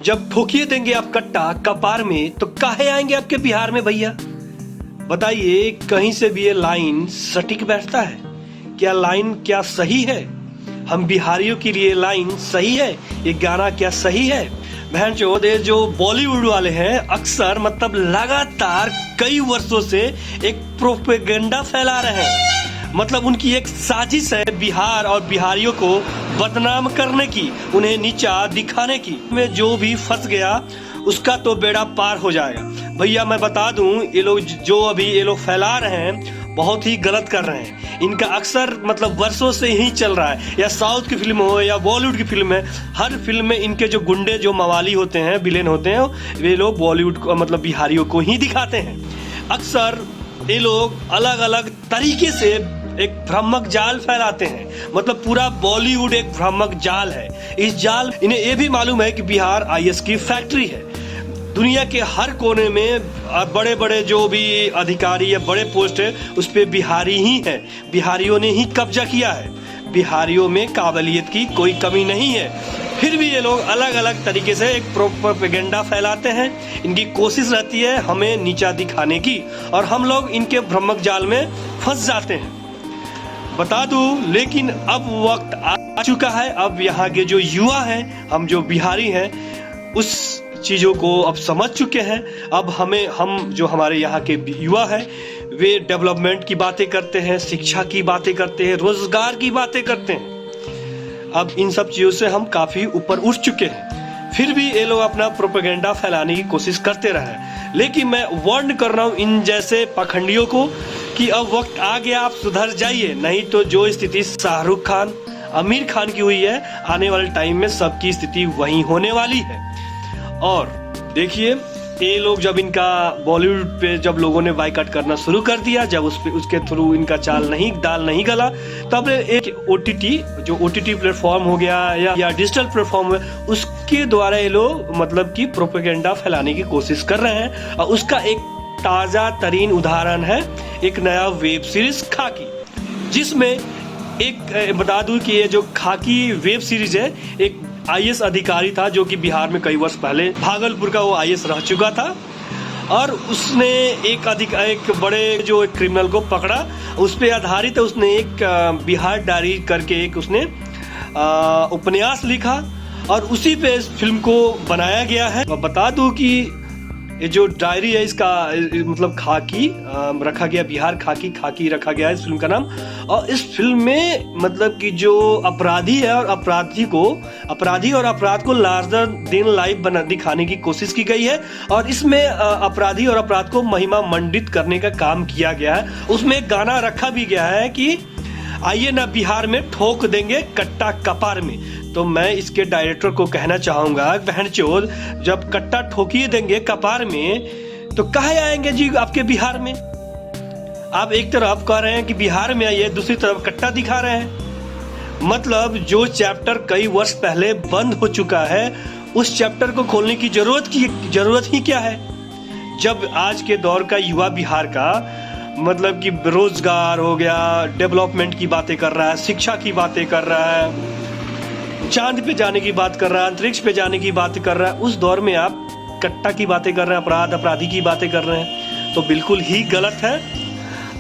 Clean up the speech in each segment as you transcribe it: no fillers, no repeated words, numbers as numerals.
जब ठोकिए देंगे आप कट्टा कपार में तो काहे आएंगे आपके बिहार में भैया? बताइए, कहीं से भी ये लाइन सटीक बैठता है क्या? लाइन क्या सही है? हम बिहारियों के लिए लाइन सही है? ये गाना क्या सही है? बहन चोद, ये जो बॉलीवुड वाले हैं अक्सर मतलब लगातार कई वर्षों से एक प्रोपेगेंडा फैला रहे हैं। मतलब उनकी एक साजिश है बिहार और बिहारियों को बदनाम करने की, उन्हें नीचा दिखाने की। में जो भी फंस गया उसका तो बेड़ा पार हो जाएगा। भैया मैं बता दूं, ये लोग जो अभी ये लोग फैला रहे हैं बहुत ही गलत कर रहे हैं। इनका अक्सर मतलब वर्षों से ही चल रहा है, या साउथ की फिल्म हो या बॉलीवुड की फिल्म है, हर फिल्म में इनके जो गुंडे जो मवाली होते हैं, विलेन होते हैं, वे लोग बॉलीवुड को मतलब बिहारियों को ही दिखाते हैं। अक्सर ये लोग अलग अलग तरीके से एक भ्रामक जाल फैलाते हैं। मतलब पूरा बॉलीवुड एक भ्रामक जाल है। इस जाल इन्हें ये भी मालूम है कि बिहार आईएएस की फैक्ट्री है। दुनिया के हर कोने में बड़े बड़े जो भी अधिकारी या बड़े पोस्ट है उस पे बिहारी ही है, बिहारियों ने ही कब्जा किया है। बिहारियों में काबिलियत की कोई कमी नहीं है, फिर भी ये लोग अलग अलग तरीके से एक प्रोपेगेंडा फैलाते हैं। इनकी कोशिश रहती है हमें नीचा दिखाने की, और हम लोग इनके भ्रामक जाल में फंस जाते हैं। बता दूं, लेकिन अब वक्त आ चुका है। अब यहाँ के जो युवा हैं, हम जो बिहारी हैं, उस चीजों को अब समझ चुके हैं। अब हम जो हमारे यहाँ के युवा हैं वे डेवलपमेंट की बातें करते हैं, शिक्षा की बातें करते हैं, रोजगार की बातें करते हैं। अब इन सब चीजों से हम काफी ऊपर उठ चुके हैं, फिर भी ये लोग अपना प्रोपेगेंडा फैलाने की कोशिश करते रहे। लेकिन मैं वार्न कर रहा हूँ इन जैसे पाखंडियों को कि अब वक्त आ गया, आप सुधर जाइए, नहीं तो जो स्थिति शाहरुख खान, आमिर खान की हुई है, आने वाले टाइम में सबकी स्थिति वही होने वाली है। और देखिए, ये लोग जब इनका बॉलीवुड पे जब लोगों ने बाइकआउट करना शुरू कर दिया, जब उसके थ्रू इनका दाल नहीं गला, तब एक ओटीटी प्लेटफॉर्म हो गया या डिजिटल प्लेटफॉर्म है, उसके द्वारा ये लोग मतलब कि प्रोपेगेंडा फैलाने की कोशिश कर रहे हैं। और उसका एक ताजा तरीन उदाहरण है एक नया वेब सीरीज खाकी, जिसमें एक बता दूं कि ये जो खाकी वेब सीरीज है, एक आईएएस अधिकारी था जो कि बिहार में कई वर्ष पहले भागलपुर का वो आईएएस रह चुका था, और उसने एक बड़े जो एक क्रिमिनल को पकड़ा। उस पे आधारित उसने एक बिहार डायरी करके एक उसने उपन्यास लिखा, और उसी पे इस फिल्म को बनाया गया है। बता दूं कि ये जो डायरी है इसका मतलब खाकी रखा गया, बिहार खाकी रखा गया है इस फिल्म का नाम। और इस फिल्म में मतलब कि जो अपराधी है और अपराधी और अपराध को लार्जर देन लाइफ दिखाने की कोशिश की गई है। और इसमें अपराधी और अपराध को महिमा मंडित करने का काम किया गया है। उसमें एक गाना रखा भी गया है कि आइए ना बिहार में ठोक देंगे कट्टा कपार में। तो मैं इसके डायरेक्टर को कहना चाहूंगा, बहन चोद, जब कट्टा ठोकिए देंगे कपार में तो काहे आएंगे जी आपके बिहार में? आप एक तरफ कह रहे हैं कि बिहार में आइए, दूसरी तरफ कट्टा दिखा रहे हैं। मतलब जो चैप्टर कई वर्ष पहले बंद हो चुका है, उस चैप्टर को खोलने की जरूरत ही क्या है? जब आज के दौर का युवा बिहार का मतलब कि रोजगार हो गया, डेवलपमेंट की बातें कर रहा है, शिक्षा की बातें कर रहा है, चांद पे जाने की बात कर रहा है, अंतरिक्ष पे जाने की बात कर रहा है, उस दौर में आप कट्टा की बातें कर रहे हैं, अपराधी की बातें कर रहे हैं, तो बिल्कुल ही गलत है।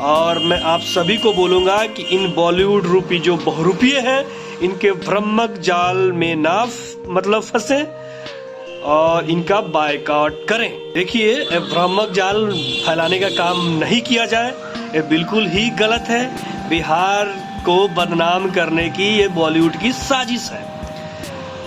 और मैं आप सभी को बोलूंगा कि इन बॉलीवुड रूपी जो बहुरूपिये हैं, इनके भ्रामक जाल में ना मतलब फंसे और इनका बायकॉट करें। देखिए, भ्रामक जाल फैलाने का काम नहीं किया जाए, ये बिल्कुल ही गलत है। बिहार को बदनाम करने की ये बॉलीवुड की साजिश है,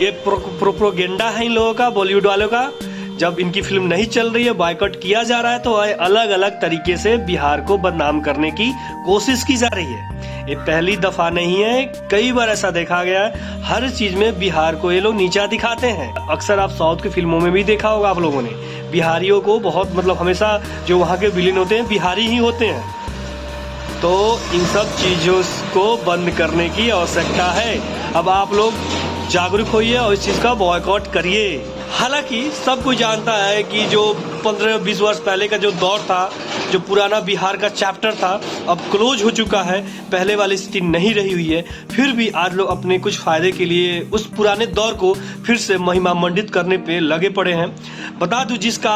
ये प्रोपेगेंडा है इन लोगों का, बॉलीवुड वालों का। जब इनकी फिल्म नहीं चल रही है, बायकॉट किया जा रहा है, तो अलग अलग तरीके से बिहार को बदनाम करने की कोशिश की जा रही है। ये पहली दफा नहीं है, कई बार ऐसा देखा गया है। हर चीज में बिहार को ये लोग नीचा दिखाते हैं। अक्सर आप साउथ की फिल्मों में भी देखा होगा आप लोगों ने, बिहारियों को बहुत मतलब हमेशा जो वहाँ के विलेन होते हैं बिहारी ही होते हैं। तो इन सब चीजों को बंद करने की आवश्यकता है। अब आप लोग जागरूक होइए और इस चीज का बॉयकॉट करिए। हालांकि सब कोई जानता है कि जो 15-20 वर्ष पहले का जो दौर था, जो पुराना बिहार का चैप्टर था अब क्लोज हो चुका है, पहले वाली स्थिति नहीं रही हुई है। फिर भी आज लोग अपने कुछ फायदे के लिए उस पुराने दौर को फिर से महिमा मंडित करने पे लगे पड़े हैं। बता दूं जिसका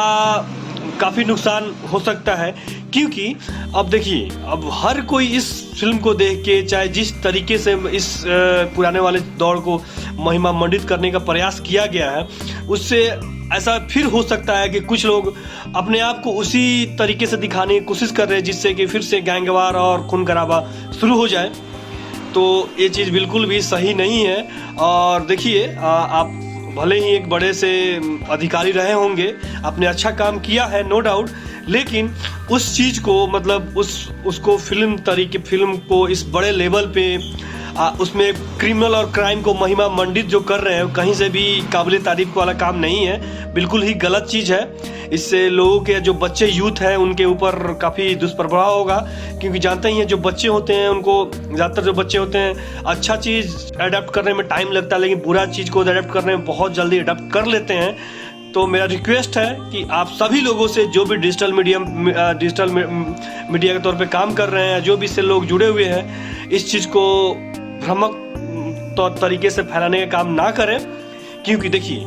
काफ़ी नुकसान हो सकता है, क्योंकि अब देखिए अब हर कोई इस फिल्म को देख के, चाहे जिस तरीके से इस पुराने वाले दौर को महिमा मंडित करने का प्रयास किया गया है, उससे ऐसा फिर हो सकता है कि कुछ लोग अपने आप को उसी तरीके से दिखाने की कोशिश कर रहे हैं, जिससे कि फिर से गैंगवार और खून खराबा शुरू हो जाए। तो ये चीज़ बिल्कुल भी सही नहीं है। और देखिए आप भले ही एक बड़े से अधिकारी रहे होंगे, आपने अच्छा काम किया है नो डाउट, लेकिन उस चीज़ को मतलब उसको फिल्म को इस बड़े लेवल पे उसमें क्रिमिनल और क्राइम को महिमा मंडित जो कर रहे हैं, कहीं से भी काबिल तारीफ वाला काम नहीं है, बिल्कुल ही गलत चीज़ है। इससे लोगों के जो बच्चे यूथ हैं उनके ऊपर काफ़ी दुष्प्रभाव होगा, क्योंकि जानते ही हैं जो बच्चे होते हैं उनको, ज़्यादातर जो बच्चे होते हैं अच्छा चीज़ अडेप्ट करने में टाइम लगता है, लेकिन बुरा चीज़ को अडेप्ट करने में बहुत जल्दी अडेप्ट कर लेते हैं। तो मेरा रिक्वेस्ट है कि आप सभी लोगों से जो भी डिजिटल मीडिया के तौर पे काम कर रहे हैं, जो भी इससे लोग जुड़े हुए हैं, इस चीज़ को भ्रामक तरीके से फैलाने का काम ना करें। क्योंकि देखिए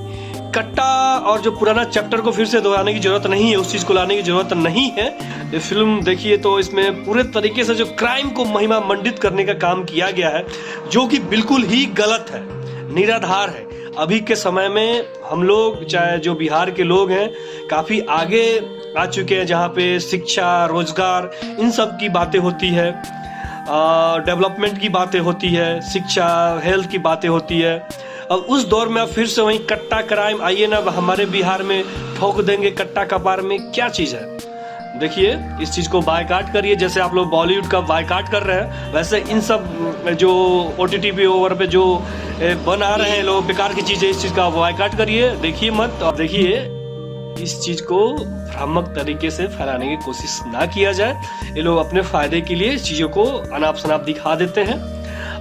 कट्टा और जो पुराना चैप्टर को फिर से दोहराने की जरूरत नहीं है, उस चीज़ को लाने की जरूरत नहीं है। ये फिल्म देखिए तो इसमें पूरे तरीके से जो क्राइम को महिमा मंडित करने का काम किया गया है, जो कि बिल्कुल ही गलत है, निराधार है। अभी के समय में हम लोग, चाहे जो बिहार के लोग हैं, काफ़ी आगे आ चुके हैं, जहाँ पे शिक्षा, रोजगार, इन सब की बातें होती है, डेवलपमेंट की बातें होती है, शिक्षा, हेल्थ की बातें होती है। अब उस दौर में अब फिर से वहीं कट्टा क्राइम, आइए ना हमारे बिहार में ठोक देंगे कट्टा कपार में, क्या चीज़ है। देखिए इस चीज़ को बायकाट करिए, जैसे आप लोग बॉलीवुड का बायकाट कर रहे हैं, वैसे इन सब जो OTT पे ओवर पे जो बना रहे हैं लोग बेकार की चीज़ें, इस चीज़ का बायकाट करिए, देखिए मत। और देखिए इस चीज़ को भ्रामक तरीके से फैलाने की कोशिश ना किया जाए। ये लोग अपने फ़ायदे के लिए इस चीज़ों को अनाप शनाप दिखा देते हैं,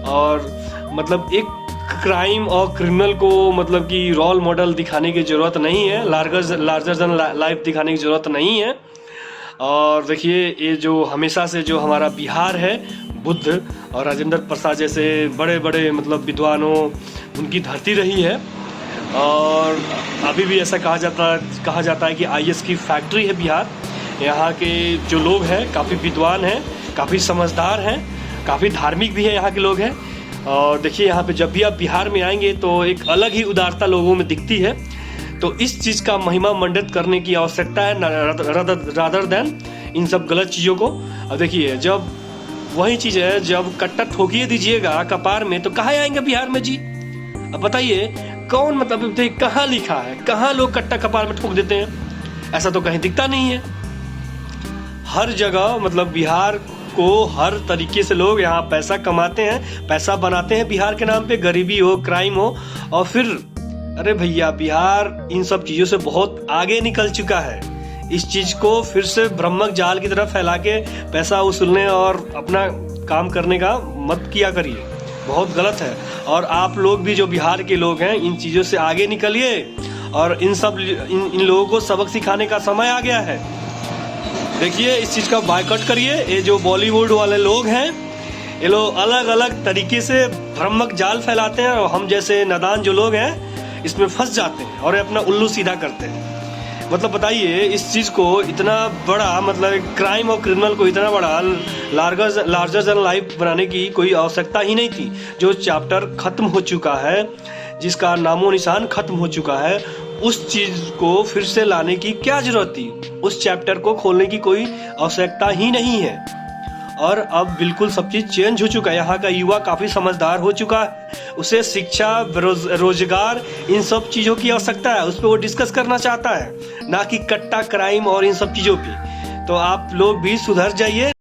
और मतलब एक क्राइम और क्रिमिनल को मतलब कि रोल मॉडल दिखाने की ज़रूरत नहीं है, लार्जर देन लाइफ दिखाने की ज़रूरत नहीं है। और देखिए ये जो हमेशा से जो हमारा बिहार है, बुद्ध और राजेंद्र प्रसाद जैसे बड़े बड़े मतलब विद्वानों, उनकी धरती रही है। और अभी भी ऐसा कहा जाता है कि IAS की फैक्ट्री है बिहार। यहाँ के जो लोग हैं काफ़ी विद्वान हैं, काफ़ी समझदार हैं, काफ़ी धार्मिक भी है यहाँ के लोग हैं। और देखिए यहाँ पे जब भी आप बिहार में आएंगे तो एक अलग ही उदारता लोगों में दिखती है। तो इस चीज़ का महिमा मंडित करने की आवश्यकता है, रादर देन इन सब गलत चीज़ों को। अब देखिए जब वही चीज़ है, जब कट्टा ठोकिए दीजिएगा कपार में, तो कहाँ आएंगे बिहार में जी? अब बताइए कौन, मतलब कहाँ लिखा है, कहाँ लोग कट्टा कपार में ठोक देते हैं? ऐसा तो कहीं दिखता नहीं है। हर जगह मतलब बिहार को हर तरीके से लोग यहाँ पैसा कमाते हैं, पैसा बनाते हैं बिहार के नाम पे, गरीबी हो, क्राइम हो। और फिर अरे भैया बिहार इन सब चीज़ों से बहुत आगे निकल चुका है। इस चीज़ को फिर से भ्रमक जाल की तरफ फैला के पैसा वसूलने और अपना काम करने का मत किया करिए, बहुत गलत है। और आप लोग भी जो बिहार के लोग हैं, इन चीज़ों से आगे निकलिए और इन लोगों को सबक सिखाने का समय आ गया है। देखिए इस चीज़ का बायकॉट करिए। ये जो बॉलीवुड वाले लोग हैं, ये लोग अलग अलग तरीके से भ्रमक जाल फैलाते हैं, और हम जैसे नादान जो लोग हैं इसमें फंस जाते हैं और अपना उल्लू सीधा करते हैं। मतलब बताइए इस चीज़ को इतना बड़ा, मतलब क्राइम और क्रिमिनल को इतना बड़ा लार्जर देन लाइफ बनाने की कोई आवश्यकता ही नहीं थी। जो चैप्टर खत्म हो चुका है, जिसका नामो निशान खत्म हो चुका है, उस चीज़ को फिर से लाने की क्या जरूरत थी? उस चैप्टर को खोलने की कोई आवश्यकता ही नहीं है। और अब बिल्कुल सब चीज़ चेंज हो चुका है। यहाँ का युवा काफ़ी समझदार हो चुका है, उसे शिक्षा, रोजगार, इन सब चीज़ों की आवश्यकता है, उस पर वो डिस्कस करना चाहता है, ना कि कट्टा क्राइम और इन सब चीज़ों पे। तो आप लोग भी सुधर जाइए।